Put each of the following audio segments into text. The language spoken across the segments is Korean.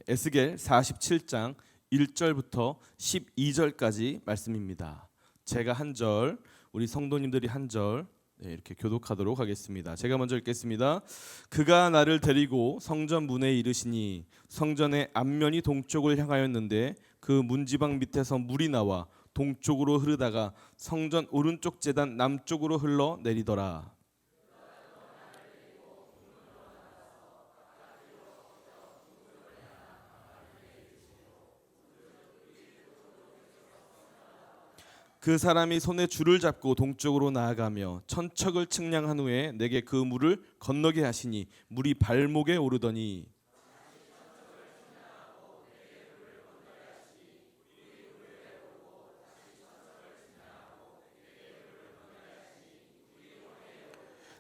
에스겔 47장 1절부터 12절까지 말씀입니다. 제가 한 절, 우리 성도님들이 한 절 이렇게 교독하도록 하겠습니다. 제가 먼저 읽겠습니다. 그가 나를 데리고 성전 문에 이르시니 성전의 앞면이 동쪽을 향하였는데 그 문지방 밑에서 물이 나와 동쪽으로 흐르다가 성전 오른쪽 제단 남쪽으로 흘러 내리더라. 그 사람이 손에 줄을 잡고 동쪽으로 나아가며 천척을 측량한 후에 내게 그 물을 건너게 하시니 물이 발목에 오르더니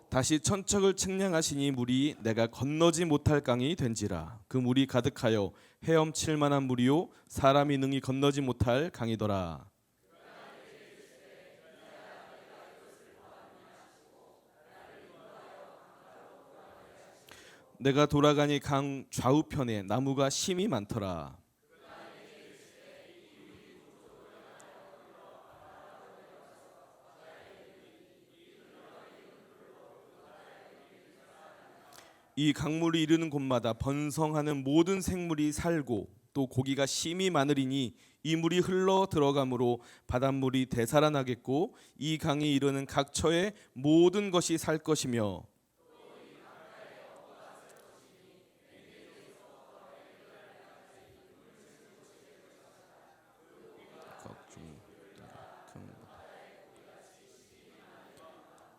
다시 천척을 측량하시니 물이 내가 건너지 못할 강이 된지라. 그 물이 가득하여 헤엄칠 만한 물이요 사람이 능히 건너지 못할 강이더라. 내가 돌아가니 강 좌우편에 나무가 심이 많더라. 이 강물이 이르는 곳마다 번성하는 모든 생물이 살고 또 고기가 심이 많으리니 이 물이 흘러 들어가므로 바닷물이 되살아나겠고 이 강이 이르는 각 처에 모든 것이 살 것이며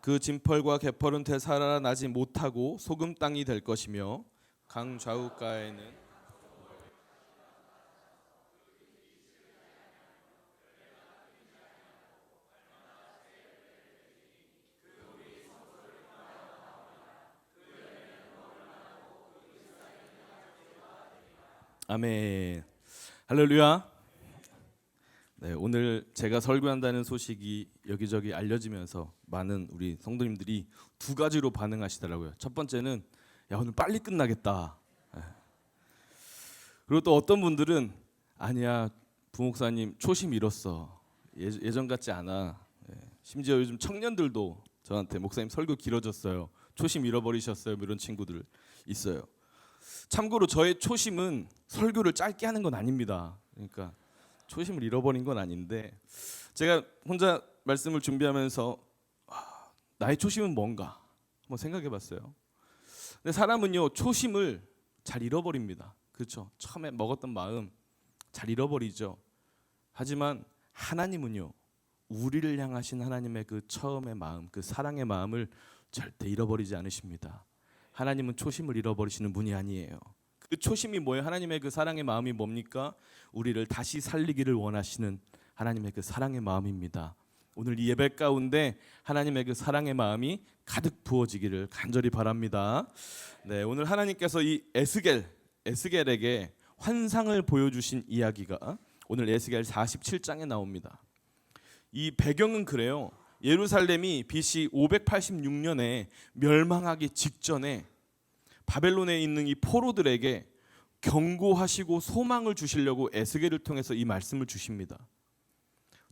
그 진펄과 개펄은 되살아나지 못하고 소금 땅이 될 것이며 강 좌우가에는 아멘. 할렐루야. 네, 오늘 제가 설교한다는 소식이 여기저기 알려지면서 많은 우리 성도님들이 두 가지로 반응하시더라고요. 첫 번째는 야 오늘 빨리 끝나겠다. 그리고 또 어떤 분들은 아니야 부목사님 초심 잃었어. 예전 같지 않아. 심지어 요즘 청년들도 저한테 목사님 설교 길어졌어요. 초심 잃어버리셨어요. 이런 친구들 있어요. 참고로 저의 초심은 설교를 짧게 하는 건 아닙니다. 그러니까 초심을 잃어버린 건 아닌데 제가 혼자 말씀을 준비하면서 나의 초심은 뭔가 한번 생각해봤어요. 근데 사람은요 초심을 잘 잃어버립니다. 그렇죠? 처음에 먹었던 마음 잘 잃어버리죠. 하지만 하나님은요 우리를 향하신 하나님의 그 처음의 마음, 그 사랑의 마음을 절대 잃어버리지 않으십니다. 하나님은 초심을 잃어버리시는 분이 아니에요. 그 초심이 뭐예요? 하나님의 그 사랑의 마음이 뭡니까? 우리를 다시 살리기를 원하시는 하나님의 그 사랑의 마음입니다. 오늘 이 예배 가운데 하나님의 그 사랑의 마음이 가득 부어지기를 간절히 바랍니다. 네, 오늘 하나님께서 이 에스겔에게 환상을 보여주신 이야기가 오늘 에스겔 47장에 나옵니다. 이 배경은 그래요. 예루살렘이 BC 586년에 멸망하기 직전에 바벨론에 있는 이 포로들에게 경고하시고 소망을 주시려고 에스겔을 통해서 이 말씀을 주십니다.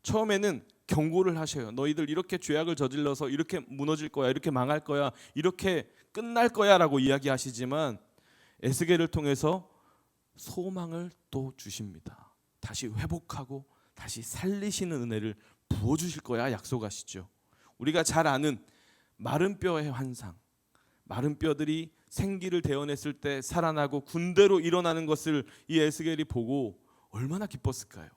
처음에는 경고를 하셔요. 너희들 이렇게 죄악을 저질러서 이렇게 무너질 거야, 이렇게 망할 거야, 이렇게 끝날 거야라고 이야기하시지만 에스겔을 통해서 소망을 또 주십니다. 다시 회복하고 다시 살리시는 은혜를 부어주실 거야 약속하시죠. 우리가 잘 아는 마른 뼈의 환상, 마른 뼈들이 생기를 대어냈을 때 살아나고 군대로 일어나는 것을 이 에스겔이 보고 얼마나 기뻤을까요?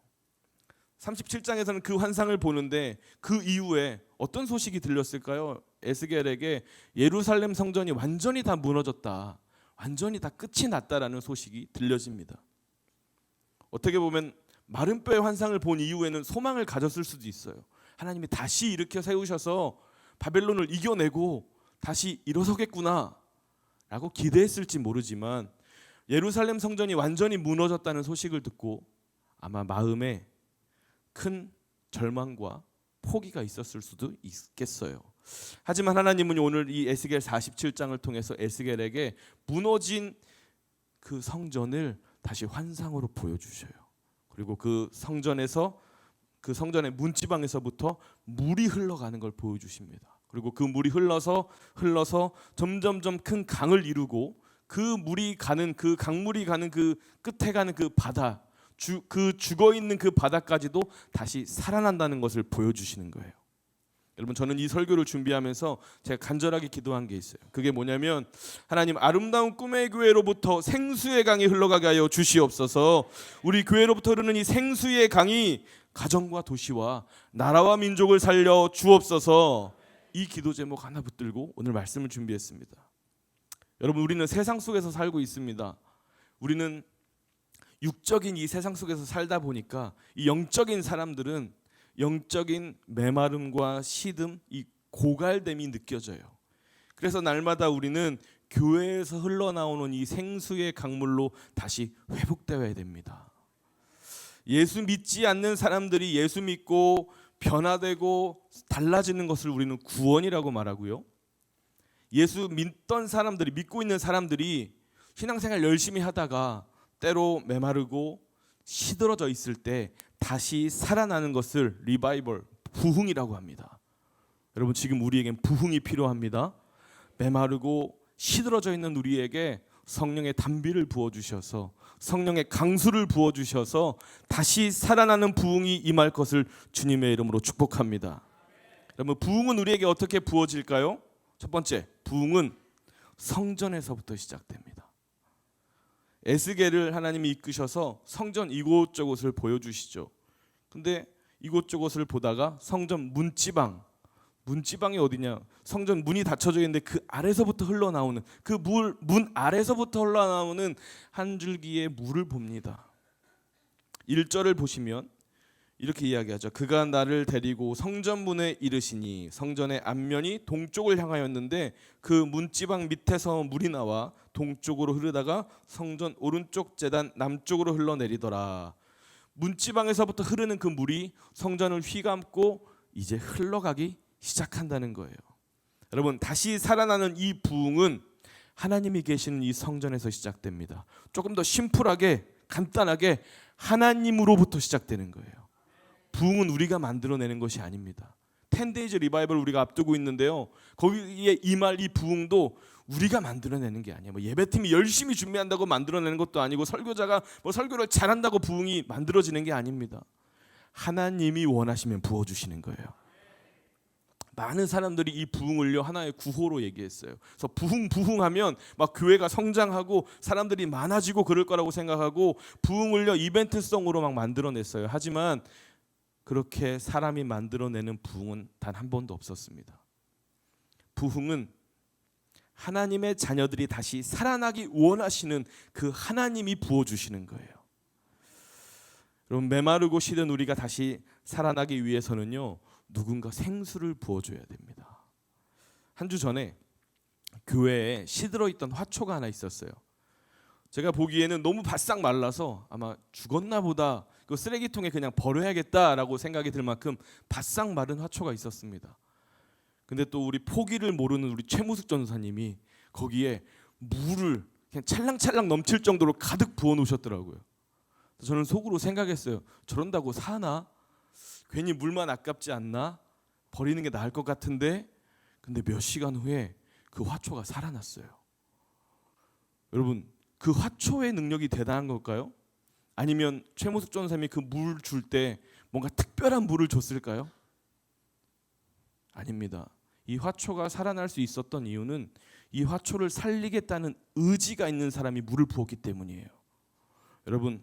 37장에서는 그 환상을 보는데 그 이후에 어떤 소식이 들렸을까요? 에스겔에게 예루살렘 성전이 완전히 다 무너졌다, 완전히 다 끝이 났다라는 소식이 들려집니다. 어떻게 보면 마른 뼈의 환상을 본 이후에는 소망을 가졌을 수도 있어요. 하나님이 다시 일으켜 세우셔서 바벨론을 이겨내고 다시 일어서겠구나 라고 기대했을지 모르지만 예루살렘 성전이 완전히 무너졌다는 소식을 듣고 아마 마음에 큰 절망과 포기가 있었을 수도 있겠어요. 하지만 하나님은 오늘 이 에스겔 47장을 통해서 에스겔에게 무너진 그 성전을 다시 환상으로 보여주셔요. 그리고 그 성전의 문지방에서부터 물이 흘러가는 걸 보여주십니다. 그리고 그 물이 흘러서 점점점 큰 강을 이루고 그 강물이 가는 그 끝에 가는 그 바다, 그 죽어 있는 그 바다까지도 다시 살아난다는 것을 보여주시는 거예요. 여러분, 저는 이 설교를 준비하면서 제가 간절하게 기도한 게 있어요. 그게 뭐냐면, 하나님, 아름다운 꿈의 교회로부터 생수의 강이 흘러가게 하여 주시옵소서. 우리 교회로부터 흐르는 이 생수의 강이 가정과 도시와 나라와 민족을 살려 주옵소서. 이 기도 제목 하나 붙들고 오늘 말씀을 준비했습니다. 여러분, 우리는 세상 속에서 살고 있습니다. 우리는 육적인 이 세상 속에서 살다 보니까 이 영적인 사람들은 영적인 메마름과 시듦, 이 고갈됨이 느껴져요. 그래서 날마다 우리는 교회에서 흘러나오는 이 생수의 강물로 다시 회복되어야 됩니다. 예수 믿지 않는 사람들이 예수 믿고 변화되고 달라지는 것을 우리는 구원이라고 말하고요. 예수 믿고 있는 사람들이 신앙생활 열심히 하다가 때로 메마르고 시들어져 있을 때 다시 살아나는 것을 리바이벌, 부흥이라고 합니다. 여러분, 지금 우리에겐 부흥이 필요합니다. 메마르고 시들어져 있는 우리에게 성령의 단비를 부어주셔서, 성령의 강수를 부어주셔서 다시 살아나는 부흥이 임할 것을 주님의 이름으로 축복합니다. 여러분, 부흥은 우리에게 어떻게 부어질까요? 첫 번째, 부흥은 성전에서부터 시작됩니다. 에스겔을 하나님이 이끄셔서 성전 이곳저곳을 보여주시죠. 근데 이곳저곳을 보다가 성전 문지방이 어디냐? 성전 문이 닫혀져 있는데 그 아래서부터 흘러나오는, 그 문 아래서부터 흘러나오는 한 줄기의 물을 봅니다. 1절을 보시면 이렇게 이야기하죠. 그가 나를 데리고 성전문에 이르시니 성전의 앞면이 동쪽을 향하였는데 그 문지방 밑에서 물이 나와 동쪽으로 흐르다가 성전 오른쪽 제단 남쪽으로 흘러내리더라. 문지방에서부터 흐르는 그 물이 성전을 휘감고 이제 흘러가기 시작한다는 거예요. 여러분, 다시 살아나는 이 부흥은 하나님이 계시는 이 성전에서 시작됩니다. 조금 더 심플하게, 간단하게 하나님으로부터 시작되는 거예요. 부흥은 우리가 만들어내는 것이 아닙니다. 10데이즈 리바이벌 우리가 앞두고 있는데요, 거기에 임할 이 부흥도 우리가 만들어내는 게 아니에요. 예배팀이 열심히 준비한다고 만들어내는 것도 아니고, 설교자가 설교를 잘한다고 부흥이 만들어지는 게 아닙니다. 하나님이 원하시면 부어주시는 거예요. 많은 사람들이 이 부흥을요 하나의 구호로 얘기했어요. 그래서 부흥하면 막 교회가 성장하고 사람들이 많아지고 그럴 거라고 생각하고 부흥을요 이벤트성으로 막 만들어냈어요. 하지만 그렇게 사람이 만들어내는 부흥은 단 한 번도 없었습니다. 부흥은 하나님의 자녀들이 다시 살아나기 원하시는 그 하나님이 부어주시는 거예요. 여러분, 메마르고 시든 우리가 다시 살아나기 위해서는요, 누군가 생수를 부어줘야 됩니다. 한 주 전에 교회에 시들어 있던 화초가 하나 있었어요. 제가 보기에는 너무 바싹 말라서 아마 죽었나 보다, 그 쓰레기통에 그냥 버려야겠다라고 생각이 들 만큼 바싹 마른 화초가 있었습니다. 근데 또 우리 포기를 모르는 우리 최무숙 전사님이 거기에 물을 그냥 찰랑찰랑 넘칠 정도로 가득 부어 놓으셨더라고요. 저는 속으로 생각했어요. 저런다고 사나? 괜히 물만 아깝지 않나? 버리는 게 나을 것 같은데. 근데 몇 시간 후에 그 화초가 살아났어요. 여러분, 그 화초의 능력이 대단한 걸까요? 아니면 최무숙 전사님이 그 물 줄 때 뭔가 특별한 물을 줬을까요? 아닙니다. 이 화초가 살아날 수 있었던 이유는 이 화초를 살리겠다는 의지가 있는 사람이 물을 부었기 때문이에요. 여러분,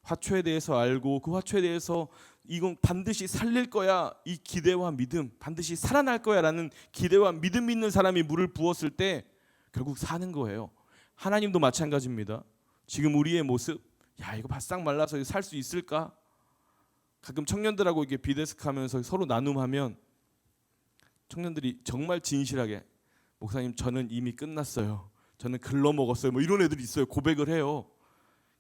화초에 대해서 알고 그 화초에 대해서 이건 반드시 살릴 거야, 이 기대와 믿음, 반드시 살아날 거야 라는 기대와 믿음 있는 사람이 물을 부었을 때 결국 사는 거예요. 하나님도 마찬가지입니다. 지금 우리의 모습, 야 이거 바싹 말라서 살 수 있을까? 가끔 청년들하고 이게 비데스크 하면서 서로 나눔하면 청년들이 정말 진실하게, 목사님 저는 이미 끝났어요, 저는 글러먹었어요, 뭐 이런 애들이 있어요. 고백을 해요.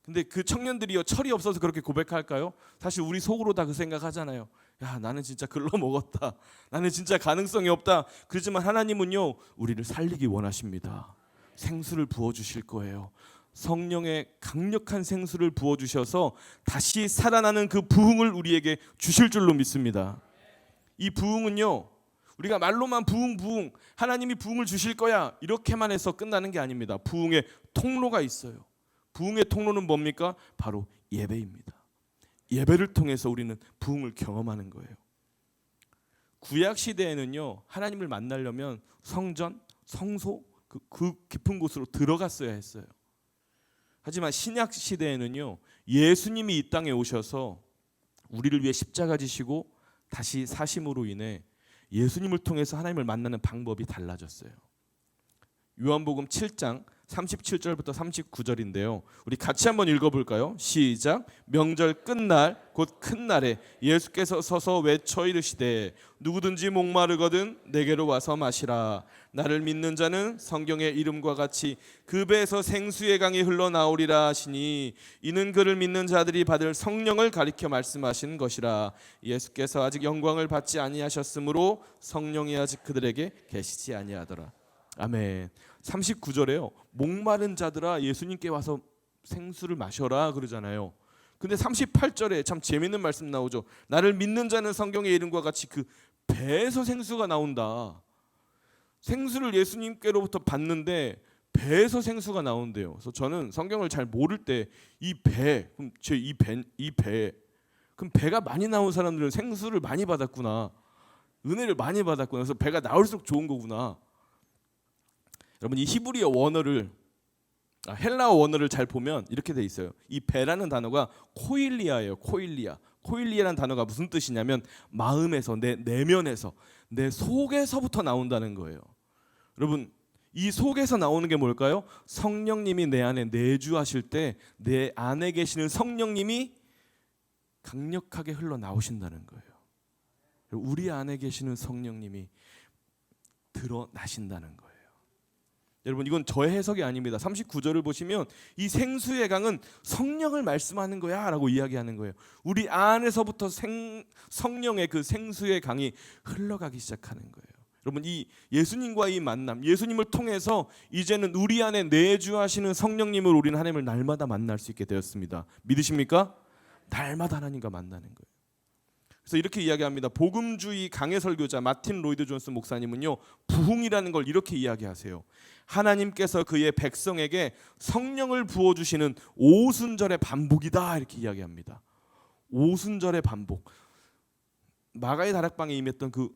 근데 그 청년들이요 철이 없어서 그렇게 고백할까요? 사실 우리 속으로 다 그 생각하잖아요. 야 나는 진짜 글러먹었다, 나는 진짜 가능성이 없다. 그렇지만 하나님은요 우리를 살리기 원하십니다. 생수를 부어주실 거예요. 성령의 강력한 생수를 부어주셔서 다시 살아나는 그 부흥을 우리에게 주실 줄로 믿습니다. 이 부흥은요, 우리가 말로만 부흥 하나님이 부흥을 주실 거야 이렇게만 해서 끝나는 게 아닙니다. 부흥의 통로가 있어요. 부흥의 통로는 뭡니까? 바로 예배입니다. 예배를 통해서 우리는 부흥을 경험하는 거예요. 구약 시대에는요, 하나님을 만나려면 성전, 성소 그 깊은 곳으로 들어갔어야 했어요. 하지만 신약 시대에는요, 예수님이 이 땅에 오셔서 우리를 위해 십자가 지시고 다시 사심으로 인해 예수님을 통해서 하나님을 만나는 방법이 달라졌어요. 요한복음 7장 37절부터 39절인데요. 우리 같이 한번 읽어볼까요? 시작. 명절 끝날 곧 큰 날에 예수께서 서서 외쳐 이르시되 누구든지 목마르거든 내게로 와서 마시라. 나를 믿는 자는 성경의 이름과 같이 그 배에서 생수의 강이 흘러나오리라 하시니 이는 그를 믿는 자들이 받을 성령을 가리켜 말씀하신 것이라. 예수께서 아직 영광을 받지 아니하셨으므로 성령이 아직 그들에게 계시지 아니하더라. 아멘. 39절에요. 목마른 자들아 예수님께 와서 생수를 마셔라 그러잖아요. 근데 38절에 참 재밌는 말씀 나오죠. 나를 믿는 자는 성경의 이름과 같이 그 배에서 생수가 나온다. 생수를 예수님께로부터 받는데 배에서 생수가 나온대요. 그래서 저는 성경을 잘 모를 때 이 배, 그럼 이 배, 그럼 배가 많이 나온 사람들은 생수를 많이 받았구나. 은혜를 많이 받았구나. 그래서 배가 나올수록 좋은 거구나. 여러분 이 히브리어 원어를 헬라어 원어를 잘 보면 이렇게 돼 있어요. 이 배라는 단어가 코일리아예요. 코일리아라는 단어가 무슨 뜻이냐면 마음에서, 내 내면에서, 내 속에서부터 나온다는 거예요. 여러분 이 속에서 나오는 게 뭘까요? 성령님이 내 안에 내주하실 때 내 안에 계시는 성령님이 강력하게 흘러나오신다는 거예요. 우리 안에 계시는 성령님이 드러나신다는 거예요. 여러분 이건 저의 해석이 아닙니다. 39절을 보시면 이 생수의 강은 성령을 말씀하는 거야 라고 이야기하는 거예요. 우리 안에서부터 성령의 그 생수의 강이 흘러가기 시작하는 거예요. 여러분 이 예수님과 이 만남, 예수님을 통해서 이제는 우리 안에 내주하시는 성령님을 우리는 하나님을 날마다 만날 수 있게 되었습니다. 믿으십니까? 날마다 하나님과 만나는 거예요. 그래서 이렇게 이야기합니다. 복음주의 강해 설교자 마틴 로이드 존스 목사님은요, 부흥이라는 걸 이렇게 이야기하세요. 하나님께서 그의 백성에게 성령을 부어주시는 오순절의 반복이다 이렇게 이야기합니다. 오순절의 반복. 마가의 다락방에 임했던 그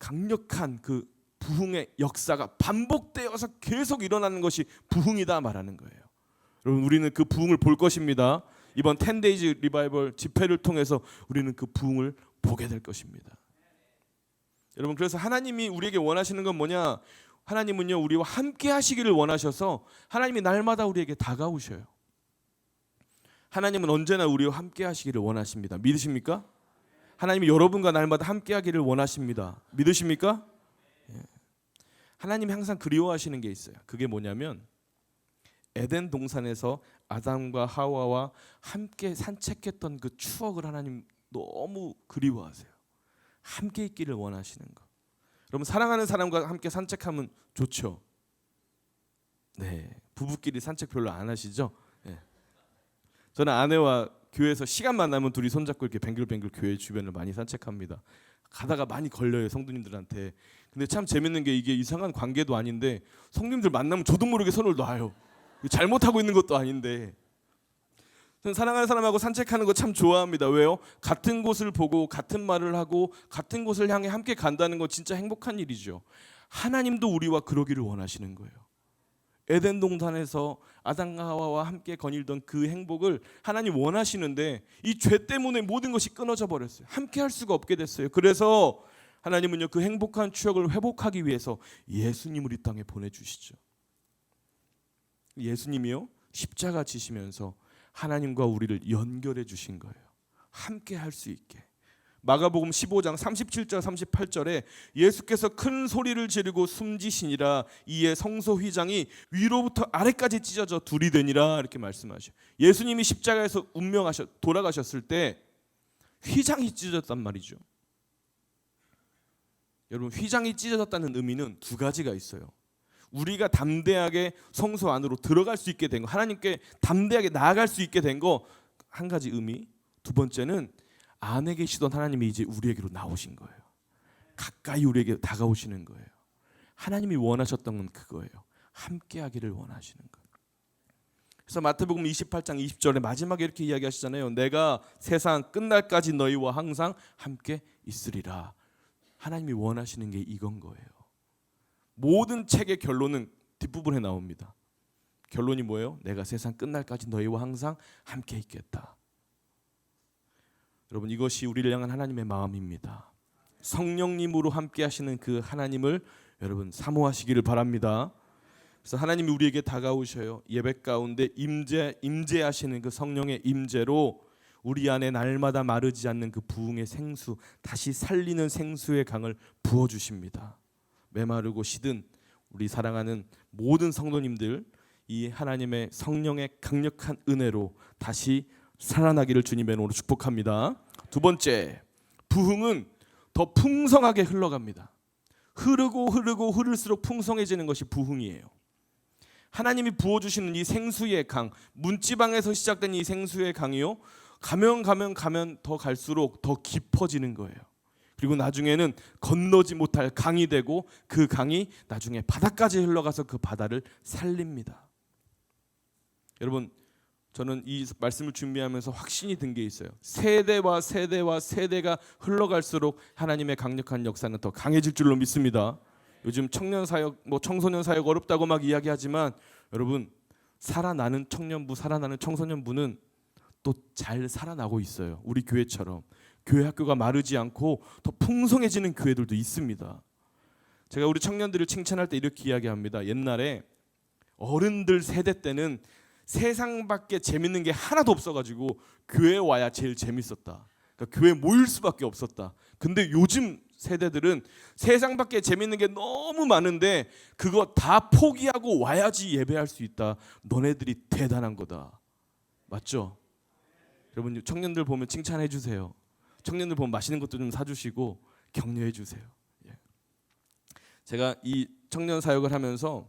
강력한 그 부흥의 역사가 반복되어서 계속 일어나는 것이 부흥이다 말하는 거예요. 여러분 우리는 그 부흥을 볼 것입니다. 이번 10데이즈 리바이벌 집회를 통해서 우리는 그 부흥을 보게 될 것입니다. 여러분 그래서 하나님이 우리에게 원하시는 건 뭐냐? 하나님은요 우리와 함께 하시기를 원하셔서 하나님이 날마다 우리에게 다가오셔요. 하나님은 언제나 우리와 함께 하시기를 원하십니다. 믿으십니까? 하나님이 여러분과 날마다 함께 하기를 원하십니다. 믿으십니까? 예. 하나님이 항상 그리워하시는 게 있어요. 그게 뭐냐면 에덴 동산에서 아담과 하와와 함께 산책했던 그 추억을 하나님 너무 그리워하세요. 함께 있기를 원하시는 거. 여러분 사랑하는 사람과 함께 산책하면 좋죠. 네, 부부끼리 산책 별로 안 하시죠? 네. 저는 아내와 교회에서 시간만 나면 둘이 손잡고 이렇게 뱅글뱅글 교회 주변을 많이 산책합니다. 가다가 많이 걸려요 성도님들한테. 근데 참 재밌는 게 이게 이상한 관계도 아닌데 성도님들 만나면 저도 모르게 손을 놔요. 잘못하고 있는 것도 아닌데. 저는 사랑하는 사람하고 산책하는 거 참 좋아합니다. 왜요? 같은 곳을 보고 같은 말을 하고 같은 곳을 향해 함께 간다는 거 진짜 행복한 일이죠. 하나님도 우리와 그러기를 원하시는 거예요. 에덴 동산에서 아담과 하와와 함께 거닐던 그 행복을 하나님 원하시는데 이 죄 때문에 모든 것이 끊어져 버렸어요. 함께 할 수가 없게 됐어요. 그래서 하나님은요 그 행복한 추억을 회복하기 위해서 예수님을 이 땅에 보내주시죠. 예수님이요 십자가 지시면서 하나님과 우리를 연결해 주신 거예요. 함께 할 수 있게. 마가복음 15장 37절 38절에 예수께서 큰 소리를 지르고 숨지시니라 이에 성소 휘장이 위로부터 아래까지 찢어져 둘이 되니라 이렇게 말씀하셔요. 예수님이 십자가에서 돌아가셨을 때 휘장이 찢어졌단 말이죠. 여러분 휘장이 찢어졌다는 의미는 두 가지가 있어요. 우리가 담대하게 성소 안으로 들어갈 수 있게 된 거, 하나님께 담대하게 나아갈 수 있게 된 거 한 가지 의미. 두 번째는 안에 계시던 하나님이 이제 우리에게로 나오신 거예요. 가까이 우리에게 다가오시는 거예요. 하나님이 원하셨던 건 그거예요. 함께하기를 원하시는 거예요. 그래서 마태복음 28장 20절에 마지막에 이렇게 이야기하시잖아요. 내가 세상 끝날까지 너희와 항상 함께 있으리라. 하나님이 원하시는 게 이건 거예요. 모든 책의 결론은 뒷부분에 나옵니다. 결론이 뭐예요? 내가 세상 끝날까지 너희와 항상 함께 있겠다. 여러분, 이것이 우리를 향한 하나님의 마음입니다. 성령님으로 함께 하시는 그 하나님을 여러분 사모하시기를 바랍니다. 그래서 하나님이 우리에게 다가오셔요. 예배 가운데 임재하시는 그 성령의 임재로 우리 안에 날마다 마르지 않는 그 부흥의 생수, 다시 살리는 생수의 강을 부어 주십니다. 메마르고 시든 우리 사랑하는 모든 성도님들, 이 하나님의 성령의 강력한 은혜로 다시 살아나기를 주님의 이름으로 축복합니다. 두 번째, 부흥은 더 풍성하게 흘러갑니다. 흐를수록 풍성해지는 것이 부흥이에요. 하나님이 부어주시는 이 생수의 강, 문지방에서 시작된 이 생수의 강이요, 가면 더 갈수록 더 깊어지는 거예요. 그리고 나중에는 건너지 못할 강이 되고 그 강이 나중에 바다까지 흘러가서 그 바다를 살립니다. 여러분, 저는 이 말씀을 준비하면서 확신이 든 게 있어요. 세대와 세대가 흘러갈수록 하나님의 강력한 역사는 더 강해질 줄로 믿습니다. 요즘 청년 사역, 청소년 사역 어렵다고 막 이야기하지만 여러분, 살아나는 청년부, 살아나는 청소년부는 또 잘 살아나고 있어요. 우리 교회처럼 교회 학교가 마르지 않고 더 풍성해지는 교회들도 있습니다. 제가 우리 청년들을 칭찬할 때 이렇게 이야기합니다. 옛날에 어른들 세대 때는 세상 밖에 재밌는 게 하나도 없어가지고 교회 와야 제일 재밌었다. 그러니까 교회 모일 수밖에 없었다. 근데 요즘 세대들은 세상 밖에 재밌는 게 너무 많은데 그거 다 포기하고 와야지 예배할 수 있다. 너네들이 대단한 거다. 맞죠? 여러분, 청년들 보면 칭찬해 주세요. 청년들 보면 맛있는 것도 좀 사주시고 격려해 주세요. 제가 이 청년 사역을 하면서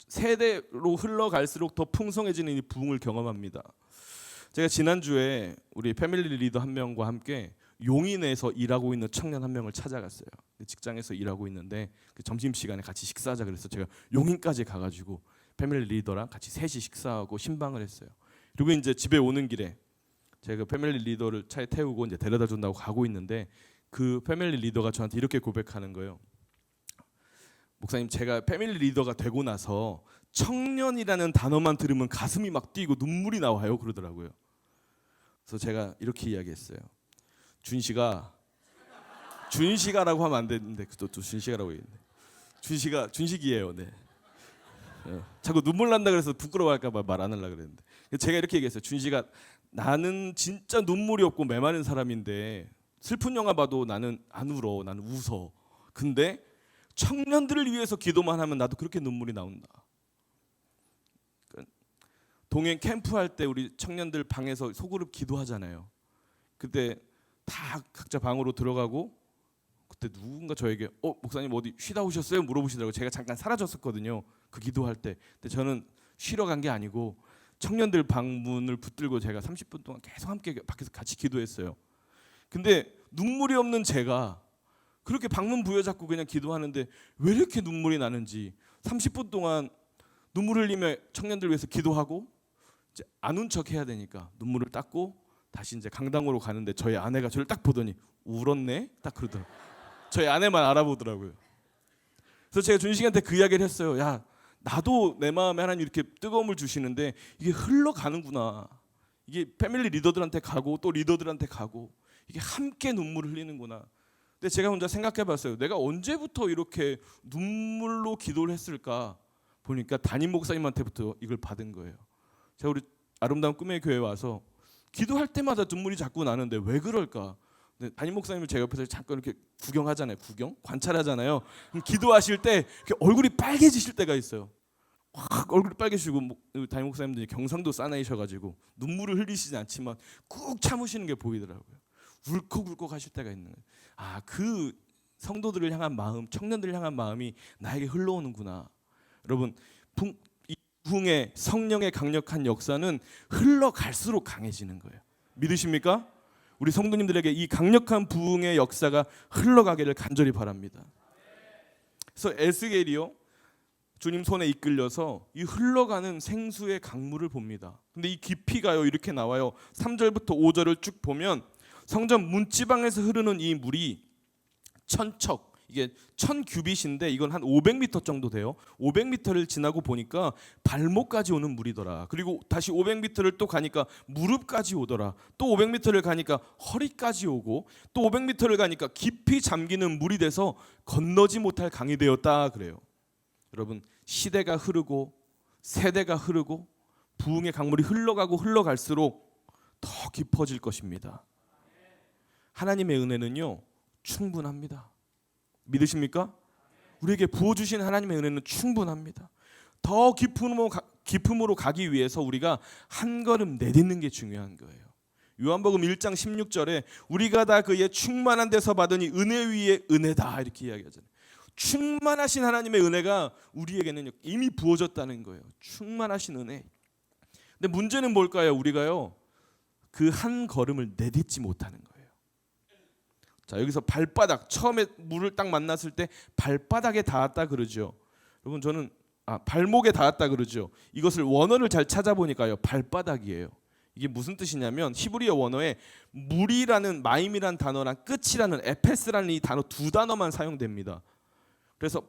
세대로 흘러갈수록 더 풍성해지는 이 부흥을 경험합니다. 제가 지난주에 우리 패밀리 리더 한 명과 함께 용인에서 일하고 있는 청년 한 명을 찾아갔어요. 직장에서 일하고 있는데 그 점심시간에 같이 식사하자 그래서 제가 용인까지 가가지고 패밀리 리더랑 같이 셋이 식사하고 신방을 했어요. 그리고 이제 집에 오는 길에 제가 패밀리 리더를 차에 태우고 이제 데려다 준다고 가고 있는데 그 패밀리 리더가 저한테 이렇게 고백하는 거예요. 목사님, 제가 패밀리 리더가 되고 나서 청년이라는 단어만 들으면 가슴이 막 뛰고 눈물이 나와요 그러더라고요. 그래서 제가 이렇게 이야기했어요. 준식아라고 하면 안 되는데 또 준식아라고 했네. 준식이에요. 네. 자꾸 눈물 난다 그래서 부끄러워할까 봐 말 안 하려고 그랬는데 제가 이렇게 얘기했어요. 준식아, 나는 진짜 눈물이 없고 메마른 사람인데 슬픈 영화 봐도 나는 안 울어. 나는 웃어. 근데 청년들을 위해서 기도만 하면 나도 그렇게 눈물이 나온다. 동행 캠프할 때 우리 청년들 방에서 소그룹 기도하잖아요. 그때 다 각자 방으로 들어가고 그때 누군가 저에게 목사님 어디 쉬다 오셨어요? 물어보시더라고요. 제가 잠깐 사라졌었거든요. 그 기도할 때. 근데 저는 쉬러 간 게 아니고 청년들 방문을 붙들고 제가 30분 동안 계속 함께 밖에서 같이 기도했어요. 근데 눈물이 없는 제가 그렇게 방문 부여잡고 그냥 기도하는데 왜 이렇게 눈물이 나는지 30분 동안 눈물 흘리며 청년들 위해서 기도하고 이제 안 운 척 해야 되니까 눈물을 닦고 다시 이제 강당으로 가는데 저희 아내가 저를 딱 보더니 울었네? 딱 그러더라고요. 저희 아내만 알아보더라고요. 그래서 제가 준식이한테 그 이야기를 했어요. 야, 나도 내 마음에 하나님 이렇게 뜨거움을 주시는데 이게 흘러가는구나. 이게 패밀리 리더들한테 가고 또 리더들한테 가고 이게 함께 눈물을 흘리는구나. 근데 제가 혼자 생각해봤어요. 내가 언제부터 이렇게 눈물로 기도를 했을까 보니까 담임 목사님한테부터 이걸 받은 거예요. 제가 우리 아름다운 꿈의 교회에 와서 기도할 때마다 눈물이 자꾸 나는데 왜 그럴까? 근데 담임 목사님을 제 옆에서 잠깐 이렇게 구경하잖아요. 관찰하잖아요. 기도하실 때 이렇게 얼굴이 빨개지실 때가 있어요. 확 얼굴이 빨개지고 담임 목사님들이 경상도 사나이셔가지고 눈물을 흘리시지 않지만 꾹 참으시는 게 보이더라고요. 울컥울컥 하실 때가 있는 거예요. 그 성도들을 향한 마음, 청년들을 향한 마음이 나에게 흘러오는구나. 여러분, 이 부흥의 성령의 강력한 역사는 흘러갈수록 강해지는 거예요. 믿으십니까? 우리 성도님들에게 이 강력한 부흥의 역사가 흘러가기를 간절히 바랍니다. 그래서 에스겔이요, 주님 손에 이끌려서 이 흘러가는 생수의 강물을 봅니다. 근데 이 깊이가요 이렇게 나와요. 3절부터 5절을 쭉 보면 성전 문지방에서 흐르는 이 물이 천척, 이게 1000규빗인데 이건 한 500m 정도 돼요. 500m를 지나고 보니까 발목까지 오는 물이더라. 그리고 다시 500m를 또 가니까 무릎까지 오더라. 또 500m를 가니까 허리까지 오고, 또 500m를 가니까 깊이 잠기는 물이 돼서 건너지 못할 강이 되었다 그래요. 여러분, 시대가 흐르고 세대가 흐르고 부흥의 강물이 흘러가고 흘러갈수록 더 깊어질 것입니다. 하나님의 은혜는요 충분합니다. 믿으십니까? 우리에게 부어주신 하나님의 은혜는 충분합니다. 더 깊음으로 가기 위해서 우리가 한 걸음 내딛는 게 중요한 거예요. 요한복음 1장 16절에 우리가 다 그의 충만한 데서 받으니 은혜 위에 은혜다 이렇게 이야기하잖아요. 충만하신 하나님의 은혜가 우리에게는 이미 부어졌다는 거예요. 충만하신 은혜. 근데 문제는 뭘까요? 우리가요 그 한 걸음을 내딛지 못하는 거예요. 자, 여기서 발바닥, 처음에 물을 딱 만났을 때 발바닥에 닿았다 그러죠. 여러분, 저는 발목에 닿았다 그러죠. 이것을 원어를 잘 찾아보니까요 발바닥이에요. 이게 무슨 뜻이냐면 히브리어 원어에 물이라는 마임이라는 단어랑 끝이라는 에페스라는 이 단어 두 단어만 사용됩니다. 그래서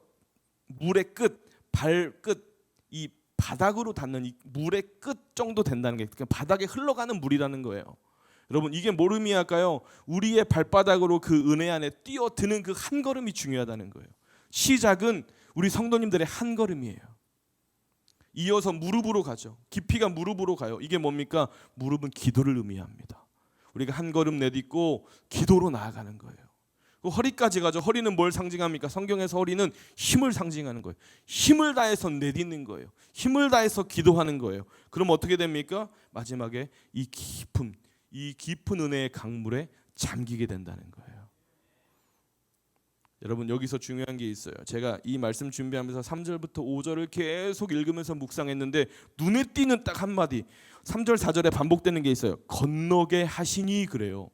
물의 끝, 발끝, 이 바닥으로 닿는 이 물의 끝 정도 된다는 게 그러니까 바닥에 흘러가는 물이라는 거예요. 여러분, 이게 뭘 의미할까요? 우리의 발바닥으로 그 은혜 안에 뛰어드는 그 한 걸음이 중요하다는 거예요. 시작은 우리 성도님들의 한 걸음이에요. 이어서 무릎으로 가죠. 깊이가 무릎으로 가요. 이게 뭡니까? 무릎은 기도를 의미합니다. 우리가 한 걸음 내딛고 기도로 나아가는 거예요. 허리까지 가죠. 허리는 뭘 상징합니까? 성경에서 허리는 힘을 상징하는 거예요. 힘을 다해서 내딛는 거예요. 힘을 다해서 기도하는 거예요. 그럼 어떻게 됩니까? 마지막에 이 깊은 은혜의 강물에 잠기게 된다는 거예요. 여러분, 여기서 중요한 게 있어요. 제가 이 말씀 준비하면서 3절부터 5절을 계속 읽으면서 묵상했는데 눈에 띄는 딱 한마디, 3절 4절에 반복되는 게 있어요. 건너게 하시니 그래요.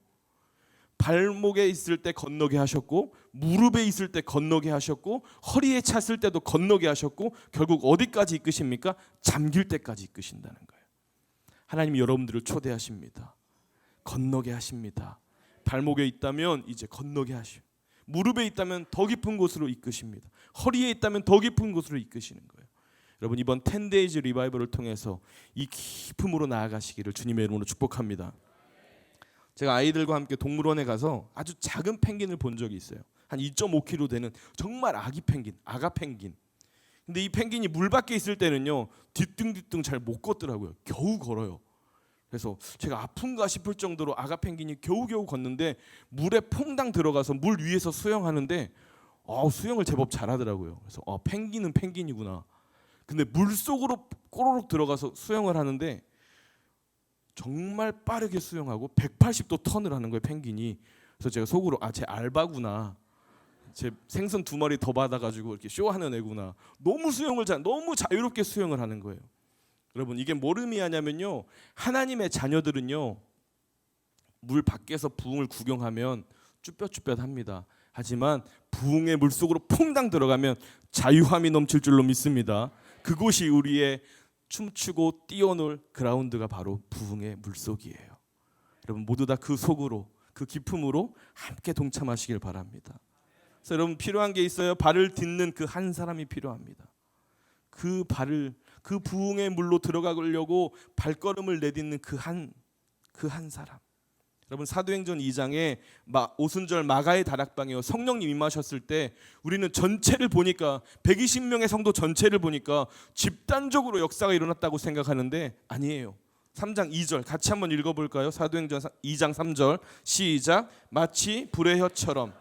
발목에 있을 때 건너게 하셨고, 무릎에 있을 때 건너게 하셨고, 허리에 찼을 때도 건너게 하셨고, 결국 어디까지 이끄십니까? 잠길 때까지 이끄신다는 거예요. 하나님이 여러분들을 초대하십니다. 건너게 하십니다. 발목에 있다면 이제 건너게 하시고, 무릎에 있다면 더 깊은 곳으로 이끄십니다. 허리에 있다면 더 깊은 곳으로 이끄시는 거예요. 여러분, 이번 10days 리바이벌을 통해서 이 깊음으로 나아가시기를 주님의 이름으로 축복합니다. 제가 아이들과 함께 동물원에 가서 아주 작은 펭귄을 본 적이 있어요. 한 2.5kg 되는 정말 아기 펭귄, 아가 펭귄. 근데 이 펭귄이 물 밖에 있을 때는요 뒤뚱뒤뚱 잘 못 걷더라고요. 겨우 걸어요. 그래서 제가 아픈가 싶을 정도로 아가 펭귄이 겨우겨우 걷는데 물에 퐁당 들어가서 물 위에서 수영하는데 수영을 제법 잘하더라고요. 그래서 펭귄은 펭귄이구나. 근데 물속으로 꼬르륵 들어가서 수영을 하는데 정말 빠르게 수영하고 180도 턴을 하는 거예요, 펭귄이. 그래서 제가 속으로 제 알바구나. 제 생선 2마리 더 받아가지고 이렇게 쇼하는 애구나. 너무 너무 자유롭게 수영을 하는 거예요. 여러분, 이게 뭘 의미하냐면요, 하나님의 자녀들은요 물 밖에서 부흥을 구경하면 쭈뼛쭈뼛합니다. 하지만 부흥의 물속으로 퐁당 들어가면 자유함이 넘칠 줄로 믿습니다. 그곳이 우리의 춤추고 뛰어놀 그라운드가 바로 부흥의 물속이에요. 여러분, 모두 다 그 속으로, 그 깊음으로 함께 동참하시길 바랍니다. 그래서 여러분, 필요한 게 있어요. 발을 딛는 그 한 사람이 필요합니다. 그 부흥의 물로 들어가려고 발걸음을 내딛는 그 한 사람. 여러분, 사도행전 2장에 오순절 마가의 다락방에 성령님 임하셨을 때 우리는 전체를 보니까 120명의 성도 전체를 보니까 집단적으로 역사가 일어났다고 생각하는데 아니에요. 3장 2절 같이 한번 읽어볼까요? 사도행전 2장 3절 시작. 마치 불의 혀처럼.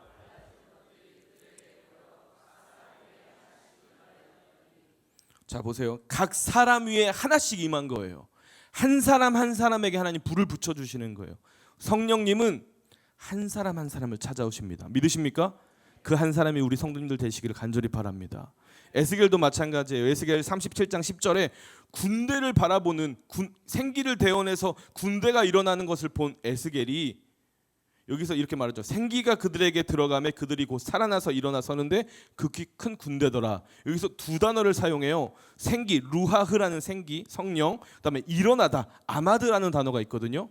자, 보세요. 각 사람 위에 하나씩 임한 거예요. 한 사람 한 사람에게 하나님 불을 붙여주시는 거예요. 성령님은 한 사람 한 사람을 찾아오십니다. 믿으십니까? 그 한 사람이 우리 성도님들 되시기를 간절히 바랍니다. 에스겔도 마찬가지예요. 에스겔 37장 10절에 군대를 바라보는 생기를 대원해서 군대가 일어나는 것을 본 에스겔이 여기서 이렇게 말하죠. 생기가 그들에게 들어가매 그들이 곧 살아나서 일어나 서는데 극히 큰 군대더라. 여기서 두 단어를 사용해요. 생기, 루하흐라는 생기, 성령, 그다음에 일어나다, 아마드라는 단어가 있거든요.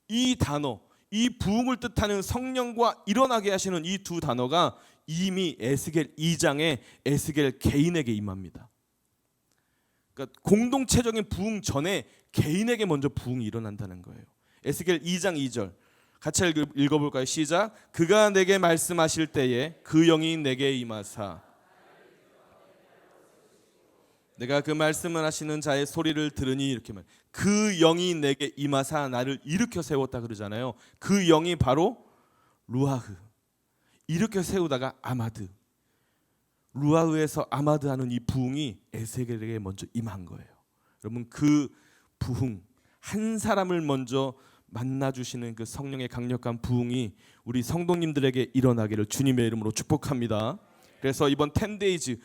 이 단어, 이 부흥을 뜻하는 성령과 일어나게 하시는 이 두 단어가 이미 에스겔 2장에 에스겔 개인에게 임합니다. 그러니까 공동체적인 부흥 전에 개인에게 먼저 부흥이 일어난다는 거예요. 에스겔 2장 2절 같이 읽어볼까요? 시작. 그가 내게 말씀하실 때에 그 영이 내게 임하사 내가 그 말씀을 하시는 자의 소리를 들으니 이렇게 말. 그 영이 내게 임하사 나를 일으켜 세웠다 그러잖아요. 그 영이 바로 루하흐. 일으켜 세우다가 아마드. 루하흐에서 아마드하는 이 부흥이 에스겔에게 먼저 임한 거예요. 여러분 그 부흥 한 사람을 먼저 만나주시는 그 성령의 강력한 부흥이 우리 성도님들에게 일어나기를 주님의 이름으로 축복합니다. 그래서 이번 10데이즈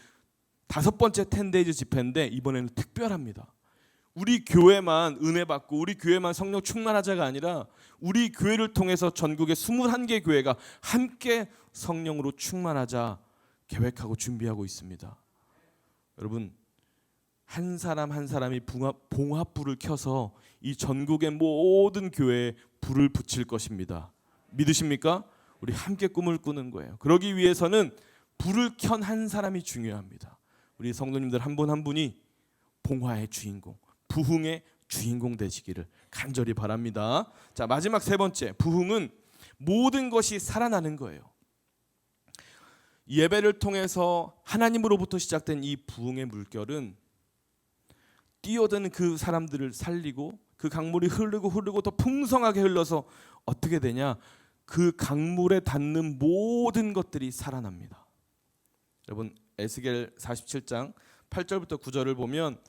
5번째 10데이즈 집회인데 이번에는 특별합니다. 우리 교회만 은혜 받고 우리 교회만 성령 충만하자가 아니라 우리 교회를 통해서 전국의 21개 교회가 함께 성령으로 충만하자 계획하고 준비하고 있습니다. 여러분 한 사람 한 사람이 봉합불을 켜서 이 전국의 모든 교회에 불을 붙일 것입니다. 믿으십니까? 우리 함께 꿈을 꾸는 거예요. 그러기 위해서는 불을 켠 한 사람이 중요합니다. 우리 성도님들 한 분 한 분이 봉화의 주인공, 부흥의 주인공 되시기를 간절히 바랍니다. 자, 마지막 세 번째, 부흥은 모든 것이 살아나는 거예요. 예배를 통해서 하나님으로부터 시작된 이 부흥의 물결은 뛰어드는 그 사람들을 살리고 그 강물이 흐르고 더 풍성하게 흘러서 어떻게 되냐? 그 강물에 닿는 모든 것들이 살아납니다. 여러분 에스겔 47장 8절부터 9절을 보면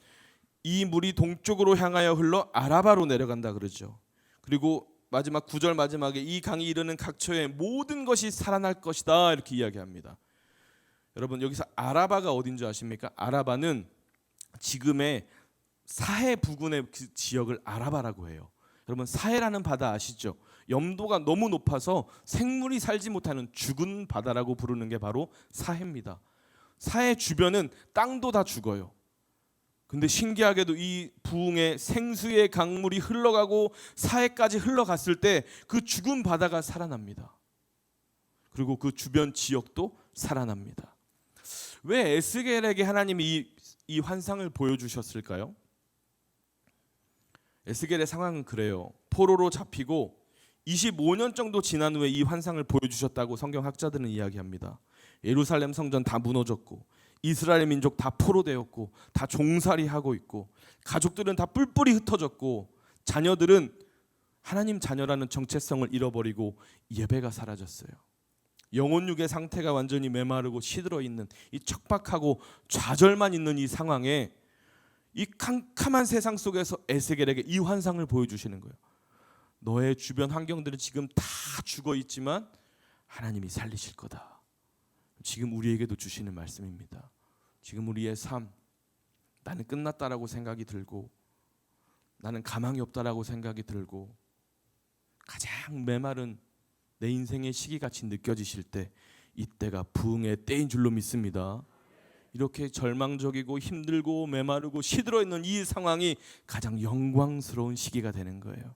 이 물이 동쪽으로 향하여 흘러 아라바로 내려간다 그러죠. 그리고 마지막 9절 마지막에 이 강이 이르는 각처에 모든 것이 살아날 것이다 이렇게 이야기합니다. 여러분 여기서 아라바가 어딘 줄 아십니까? 아라바는 지금의 사해 부근의 그 지역을 아라바라고 해요. 여러분 사해라는 바다 아시죠? 염도가 너무 높아서 생물이 살지 못하는 죽은 바다라고 부르는 게 바로 사해입니다. 사해 주변은 땅도 다 죽어요. 근데 신기하게도 이 부흥의 생수의 강물이 흘러가고 사해까지 흘러갔을 때 그 죽은 바다가 살아납니다. 그리고 그 주변 지역도 살아납니다. 왜 에스겔에게 하나님이 이 환상을 보여주셨을까요? 에스겔의 상황은 그래요. 포로로 잡히고 25년 정도 지난 후에 이 환상을 보여주셨다고 성경학자들은 이야기합니다. 예루살렘 성전 다 무너졌고 이스라엘 민족 다 포로되었고 다 종살이하고 있고 가족들은 다 뿔뿔이 흩어졌고 자녀들은 하나님 자녀라는 정체성을 잃어버리고 예배가 사라졌어요. 영혼육의 상태가 완전히 메마르고 시들어 있는 이 척박하고 좌절만 있는 이 상황에 이 캄캄한 세상 속에서 에스겔에게 이 환상을 보여주시는 거예요. 너의 주변 환경들은 지금 다 죽어 있지만 하나님이 살리실 거다. 지금 우리에게도 주시는 말씀입니다. 지금 우리의 삶, 나는 끝났다라고 생각이 들고 나는 가망이 없다라고 생각이 들고 가장 메마른 내 인생의 시기같이 느껴지실 때 이때가 부흥의 때인 줄로 믿습니다. 이렇게 절망적이고 힘들고 메마르고 시들어 있는 이 상황이 가장 영광스러운 시기가 되는 거예요.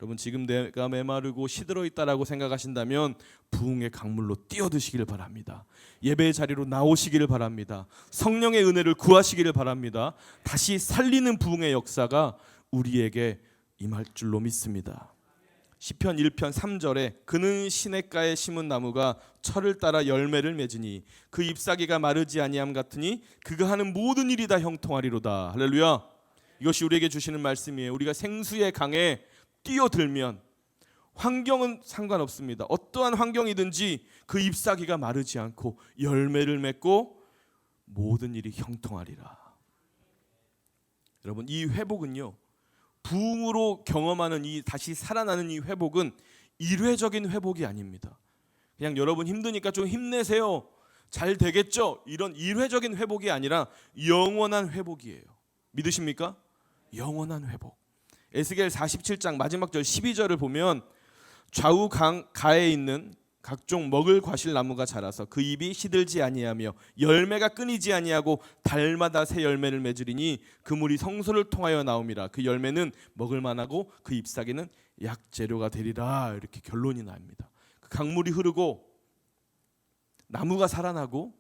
여러분 지금 내가 메마르고 시들어 있다라고 생각하신다면 부흥의 강물로 뛰어드시기를 바랍니다. 예배의 자리로 나오시기를 바랍니다. 성령의 은혜를 구하시기를 바랍니다. 다시 살리는 부흥의 역사가 우리에게 임할 줄로 믿습니다. 시편 1편 3절에 그는 시냇가에 심은 나무가 철을 따라 열매를 맺으니 그 잎사귀가 마르지 아니함 같으니 그가 하는 모든 일이 다 형통하리로다. 할렐루야. 이것이 우리에게 주시는 말씀이에요. 우리가 생수의 강에 뛰어들면 환경은 상관없습니다. 어떠한 환경이든지 그 잎사귀가 마르지 않고 열매를 맺고 모든 일이 형통하리라. 여러분 이 회복은요, 부흥으로 경험하는 이 다시 살아나는 이 회복은 일회적인 회복이 아닙니다. 그냥 여러분 힘드니까 좀 힘내세요, 잘 되겠죠, 이런 일회적인 회복이 아니라 영원한 회복이에요. 믿으십니까? 영원한 회복. 에스겔 47장 마지막 절 12절을 보면 좌우 가에 있는 각종 먹을 과실 나무가 자라서 그 잎이 시들지 아니하며 열매가 끊이지 아니하고 달마다 새 열매를 맺으리니 그 물이 성소를 통하여 나옴이라. 그 열매는 먹을 만하고 그 잎사귀는 약재료가 되리라. 이렇게 결론이 납니다. 그 강물이 흐르고 나무가 살아나고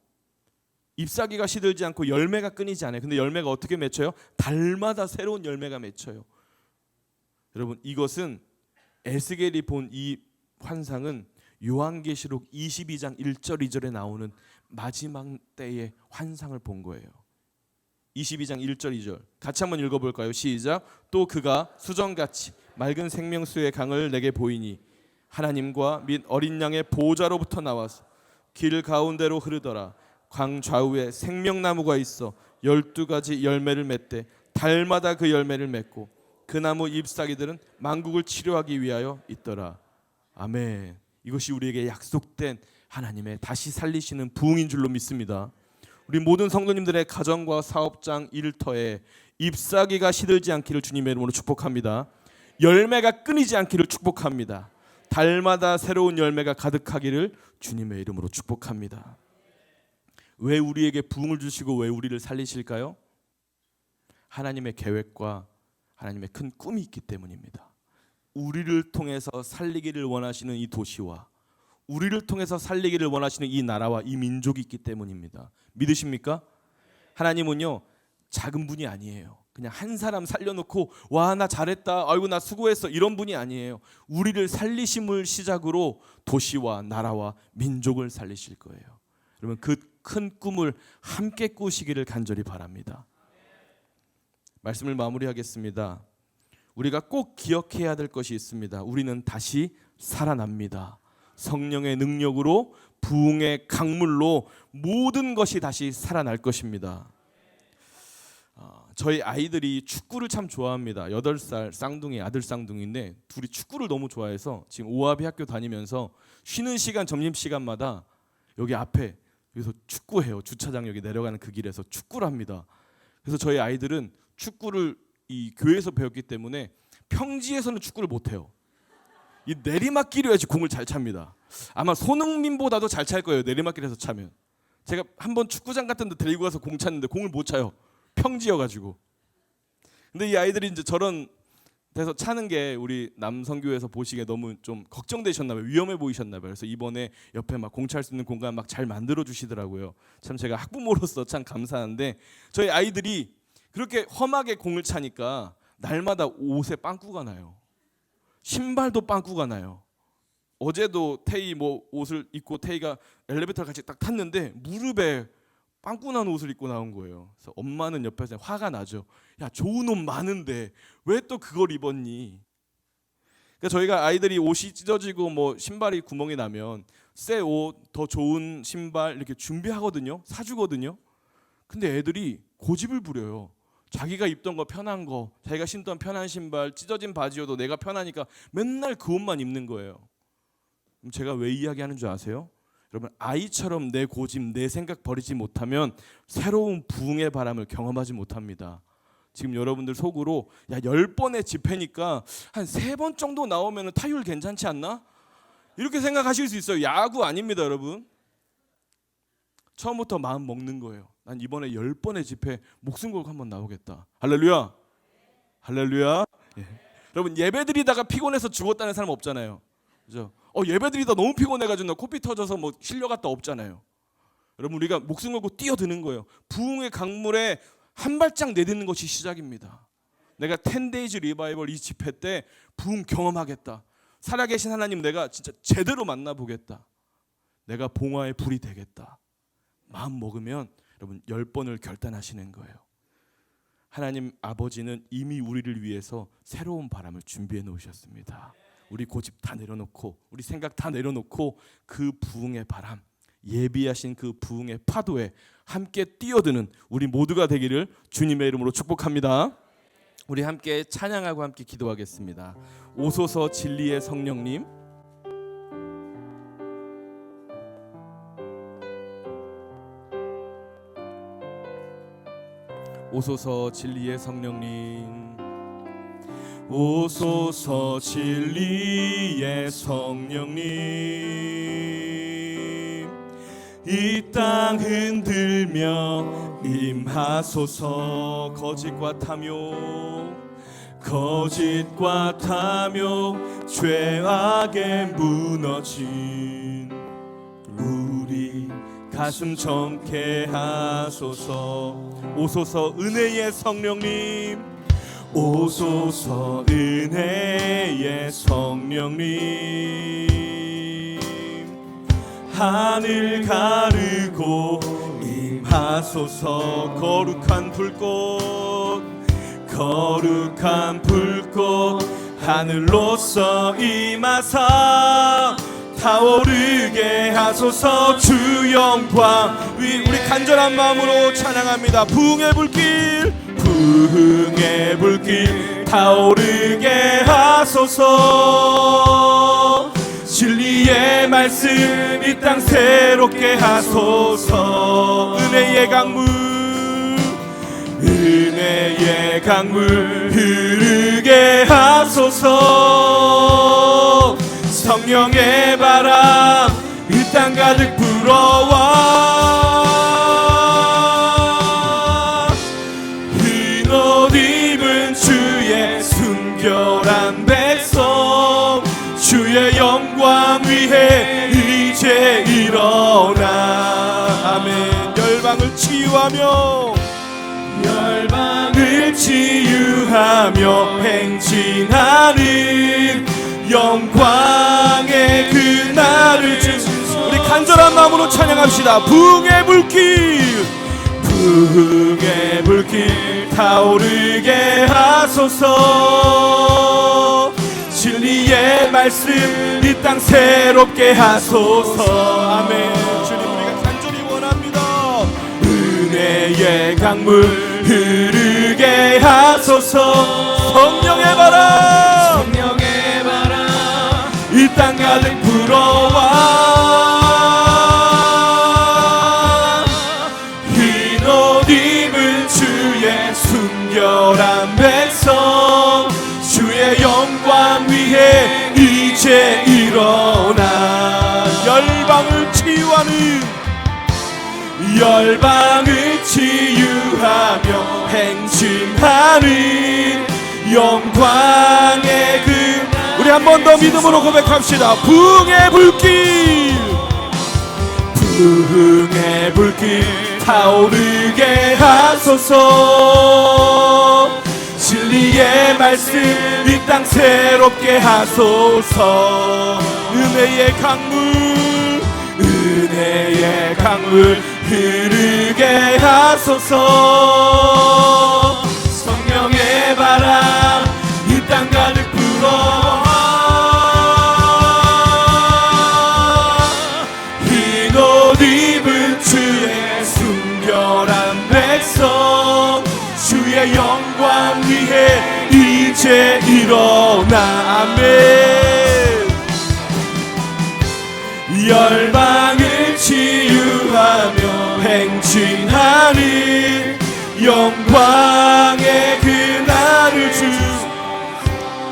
잎사귀가 시들지 않고 열매가 끊이지 않아요. 근데 열매가 어떻게 맺혀요? 달마다 새로운 열매가 맺혀요. 여러분, 이것은 에스겔이 본 이 환상은 요한계시록 22장 1절 2절에 나오는 마지막 때의 환상을 본 거예요. 22장 1절 2절 같이 한번 읽어볼까요? 시작. 또 그가 수정같이 맑은 생명수의 강을 내게 보이니 하나님과 및 어린 양의 보좌로부터 나와서 길 가운데로 흐르더라. 강 좌우에 생명나무가 있어 12가지 열매를 맺되 달마다 그 열매를 맺고 그 나무 잎사귀들은 만국을 치료하기 위하여 있더라. 아멘. 이것이 우리에게 약속된 하나님의 다시 살리시는 부흥인 줄로 믿습니다. 우리 모든 성도님들의 가정과 사업장, 일터에 잎사귀가 시들지 않기를 주님의 이름으로 축복합니다. 열매가 끊이지 않기를 축복합니다. 달마다 새로운 열매가 가득하기를 주님의 이름으로 축복합니다. 왜 우리에게 부흥을 주시고 왜 우리를 살리실까요? 하나님의 계획과 하나님의 큰 꿈이 있기 때문입니다. 우리를 통해서 살리기를 원하시는 이 도시와 우리를 통해서 살리기를 원하시는 이 나라와 이 민족이 있기 때문입니다. 믿으십니까? 하나님은요, 작은 분이 아니에요. 그냥 한 사람 살려놓고 와 나 잘했다, 아이고 나 수고했어, 이런 분이 아니에요. 우리를 살리심을 시작으로 도시와 나라와 민족을 살리실 거예요. 여러분, 그 큰 꿈을 함께 꾸시기를 간절히 바랍니다. 말씀을 마무리하겠습니다. 우리가 꼭 기억해야 될 것이 있습니다. 우리는 다시 살아납니다. 성령의 능력으로 부흥의 강물로 모든 것이 다시 살아날 것입니다. 저희 아이들이 축구를 참 좋아합니다. 8살 쌍둥이, 아들 쌍둥이인데 둘이 축구를 너무 좋아해서 지금 오하비 학교 다니면서 쉬는 시간, 점심시간마다 여기 앞에 여기서 축구해요. 주차장 여기 내려가는 그 길에서 축구를 합니다. 그래서 저희 아이들은 축구를 이 교회에서 배웠기 때문에 평지에서는 축구를 못해요. 이 내리막길이어야지 공을 잘 찹니다. 아마 손흥민보다도 잘 찰 거예요. 내리막길에서 차면. 제가 한번 축구장 같은 데 데리고 가서 공 찼는데 공을 못 차요. 평지여가지고. 근데 이 아이들이 이제 저런 데서 차는 게 우리 남성교회에서 보시기에 너무 좀 걱정되셨나 봐요. 위험해 보이셨나 봐요. 그래서 이번에 옆에 막 공 찰 수 있는 공간 막 잘 만들어 주시더라고요. 참 제가 학부모로서 참 감사한데 저희 아이들이 그렇게 험하게 공을 차니까 날마다 옷에 빵꾸가 나요. 신발도 빵꾸가 나요. 어제도 태희 옷을 입고 태희가 엘리베이터를 같이 딱 탔는데 무릎에 빵꾸 난 옷을 입고 나온 거예요. 그래서 엄마는 옆에서 화가 나죠. 야, 좋은 옷 많은데 왜 또 그걸 입었니? 그러니까 저희가 아이들이 옷이 찢어지고 신발이 구멍이 나면 새 옷, 더 좋은 신발 이렇게 준비하거든요. 사주거든요. 근데 애들이 고집을 부려요. 자기가 입던 거 편한 거, 자기가 신던 편한 신발, 찢어진 바지여도 내가 편하니까 맨날 그 옷만 입는 거예요. 그럼 제가 왜 이야기하는 줄 아세요? 여러분, 아이처럼 내 고집, 내 생각 버리지 못하면 새로운 부흥의 바람을 경험하지 못합니다. 지금 여러분들 속으로 10번의 집회니까 한 3번 정도 나오면 타율 괜찮지 않나? 이렇게 생각하실 수 있어요. 야구 아닙니다, 여러분. 처음부터 마음 먹는 거예요. 난 이번에 10번의 집회 목숨 걸고 한번 나오겠다. 할렐루야. 할렐루야. 예. 여러분, 예배드리다가 피곤해서 죽었다는 사람 없잖아요. 그죠? 예배드리다 너무 피곤해가지고 나 코피 터져서 실려갔다 없잖아요. 여러분, 우리가 목숨 걸고 뛰어드는 거예요. 부흥의 강물에 한 발짝 내딛는 것이 시작입니다. 내가 10days 리바이벌 이 집회 때 부흥 경험하겠다. 살아계신 하나님 내가 진짜 제대로 만나보겠다. 내가 봉화의 불이 되겠다. 마음 먹으면 여러분 10번을 결단하시는 거예요. 하나님 아버지는 이미 우리를 위해서 새로운 바람을 준비해 놓으셨습니다. 우리 고집 다 내려놓고 우리 생각 다 내려놓고 그 부흥의 바람, 예비하신 그 부흥의 파도에 함께 뛰어드는 우리 모두가 되기를 주님의 이름으로 축복합니다. 우리 함께 찬양하고 함께 기도하겠습니다. 오소서 진리의 성령님, 오소서 진리의 성령님, 오소서 진리의 성령님, 이 땅 흔들며 임하소서. 거짓과 탐욕 죄악에 무너진 우리 가슴 정케 하소서. 오소서 은혜의 성령님, 오소서 은혜의 성령님, 하늘 가르고 임하소서. 거룩한 불꽃 하늘로서 임하사 타오르게 하소서. 주 영광 위. 우리 간절한 마음으로 찬양합니다. 부흥의 불길 타오르게 하소서. 진리의 말씀 이 땅 새롭게 하소서. 은혜의 강물 흐르게 하소서. 성령의 바람 이 땅 가득 불어와 흰 옷 입은 주의 순결한 백성 주의 영광 위에 이제 일어나. 아멘. 열방을 치유하며 행진하는 영광의 그날을 우리 간절한 마음으로 찬양합시다. 부흥의 불길 타오르게 하소서. 진리의 말씀 이 땅 새롭게 하소서. 아멘. 주님 우리가 간절히 원합니다. 은혜의 강물 흐르게 하소서. 성령의 바람 이 땅 가득 불어와 흰 옷 입은 주의 순결한 백성 주의 영광 위에 이제 일어나. 열방을 치유하며 행진하는 영광의 우리 한 번 더 믿음으로 고백합시다. 부흥의 불길 타오르게 하소서. 진리의 말씀 이 땅 새롭게 하소서. 은혜의 강물 흐르게 하소서. 성령의 바람 이 땅 가득 불어와 흰 옷 입은 주의 순결한 백성 주의 영광 위에 이제 일어나. 아멘. 열방을 치유하며 행진하는 영광의 그날을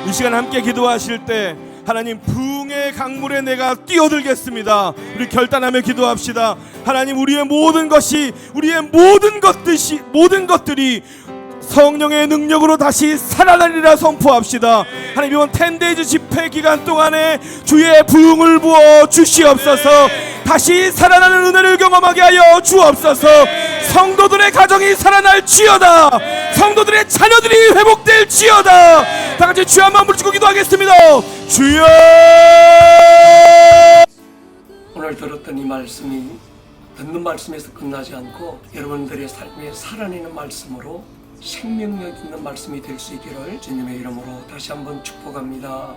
이 시간 함께 기도하실 때 하나님 부흥의 강물에 내가 뛰어들겠습니다. 우리 결단하며 기도합시다. 하나님 우리의 모든 것들이 성령의 능력으로 다시 살아나리라 선포합시다. 하나님 이번 10데이즈 집회 기간 동안에 주의 부흥을 부어 주시옵소서. 다시 살아나는 은혜를 경험하게 하여 주옵소서. 성도들의 가정이 살아날지어다. 성도들의 자녀들이 회복될지어다. 다같이 주여 한번 부르시고 기도하겠습니다. 주여. 오늘 들었던 이 말씀이 듣는 말씀에서 끝나지 않고 여러분들의 삶에 살아내는 말씀으로 생명력 있는 말씀이 될 수 있기를 주님의 이름으로 다시 한번 축복합니다.